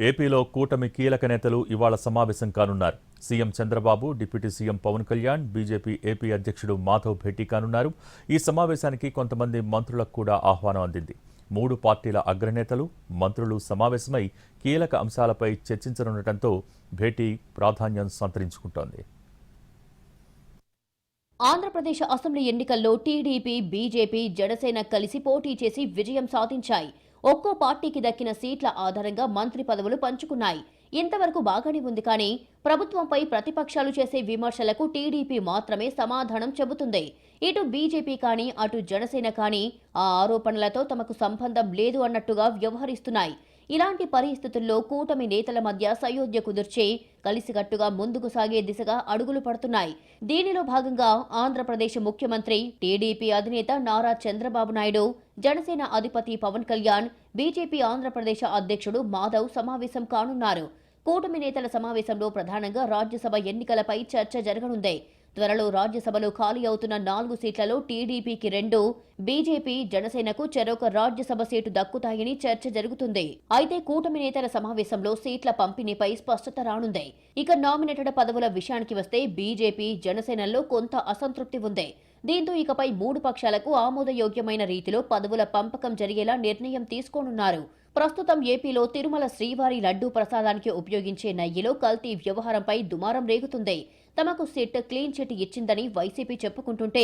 ఏపీలో కూటమి కీలక నేతలు ఇవాళ సమావేశం కానున్నారు. CM Chandrababu, deputy CM Pawan Kalyan, BJP AP అధ్యక్షుడు మాధవ్ భేటీ కానున్నారు. ఈ సమావేశానికి కొంతమంది మంత్రులకు కూడా ఆహ్వానం అందింది. 3 పార్టీల అగ్రనేతలు, మంత్రులు సమావేశమై కీలక అంశాలపై చర్చించనుండటంతో భేటీ ప్రాధాన్యం సంతరించుకుంటోంది. ఆంధ్రప్రదేశ్ అసెంబ్లీ ఎన్నికల్లో టీడీపీ, బీజేపీ, జనసేన కలిసి పోటీ చేసి విజయం సాధించాయి. ఒక్కో పార్టీకి దక్కిన సీట్ల ఆధారంగా మంత్రి పదవులు పంచుకున్నాయి. ఇంతవరకు బాగానే ఉంది, కానీ ప్రభుత్వంపై ప్రతిపక్షాలు చేసే విమర్శలకు టీడీపీ మాత్రమే సమాధానం చెబుతుంది. ఇటు బీజేపీ కానీ, అటు జనసేన కానీ ఆ ఆరోపణలతో తమకు సంబంధం లేదు అన్నట్టుగా వ్యవహరిస్తున్నాయి. ఇలాంటి పరిస్థితుల్లో కూటమి నేతల మధ్య సయోధ్య కుదిర్చి కలిసికట్టుగా ముందుకు సాగే దిశగా అడుగులు పడుతున్నాయి. దీనిలో భాగంగా ఆంధ్రప్రదేశ్ ముఖ్యమంత్రి, టీడీపీ అధినేత నారా చంద్రబాబు నాయుడు, జనసేన అధిపతి పవన్ కళ్యాణ్, బీజేపీ ఆంధ్రప్రదేశ్ అధ్యక్షుడు మాధవ్ సమావేశం కానున్నారు. కూటమి నేతల సమావేశంలో ప్రధానంగా రాజ్యసభ ఎన్నికలపై చర్చ జరగనుంది. త్వరలో రాజ్యసభలో ఖాళీ అవుతున్న 4 సీట్లలో టీడీపీకి 2, బీజేపీ, జనసేనకు చెరొక రాజ్యసభ సీటు దక్కుతాయని చర్చ జరుగుతుంది. అయితే కూటమి నేతల సమావేశంలో సీట్ల పంపిణీపై స్పష్టత రానుంది. ఇక నామినేటెడ్ పదవుల విషయానికి వస్తే బీజేపీ, జనసేనల్లో కొంత అసంతృప్తి ఉంది. దీంతో ఇకపై 3 పక్షాలకు ఆమోదయోగ్యమైన రీతిలో పదవుల పంపకం జరిగేలా నిర్ణయం తీసుకోనున్నారు. ప్రస్తుతం ఏపీలో తిరుమల శ్రీవారి లడ్డూ ప్రసాదానికి ఉపయోగించే నెయ్యిలో కల్తీ వ్యవహారంపై దుమారం రేగుతుంది. తమకు సిట్ క్లీన్ చిట్ ఇచ్చిందని వైసీపీ చెప్పుకుంటుంటే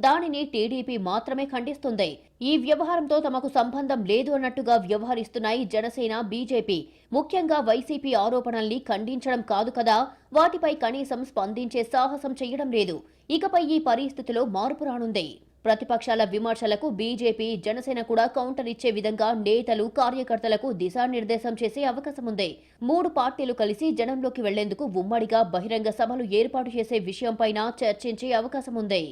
దానిని టీడీపీ మాత్రమే ఖండిస్తుంది. ఈ వ్యవహారంతో తమకు సంబంధం లేదు అన్నట్టుగా వ్యవహరిస్తున్నాయి జనసేన, బీజేపీ. ముఖ్యంగా వైసీపీ ఆరోపణల్ని ఖండించడం కాదు కదా, వాటిపై కనీసం స్పందించే సాహసం చేయడం లేదు. ఇకపై ఈ పరిస్థితిలో మార్పు రానుంది. ప్రతిపక్షాల విమర్శలకు బీజేపీ, జనసేన కూడా కౌంటర్ ఇచ్చే విధంగా నేతలు, కార్యకర్తలకు దిశానిర్దేశం చేసే అవకాశం ఉంది. 3 పార్టీలు కలిసి జనంలోకి వెళ్లేందుకు ఉమ్మడిగా బహిరంగ సభలు ఏర్పాటు చేసే విషయంపైన చర్చించే అవకాశం ఉంది.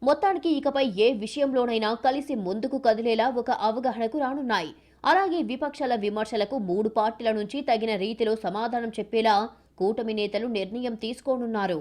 మొత్తానికి ఇకపై ఏ విషయంలోనైనా కలిసి ముందుకు కదిలేలా ఒక అవగాహనకు రానున్నాయి. అలాగే విపక్షాల విమర్శలకు 3 పార్టీల నుంచి తగిన రీతిలో సమాధానం చెప్పేలా కూటమి నేతలు నిర్ణయం తీసుకోనున్నారు.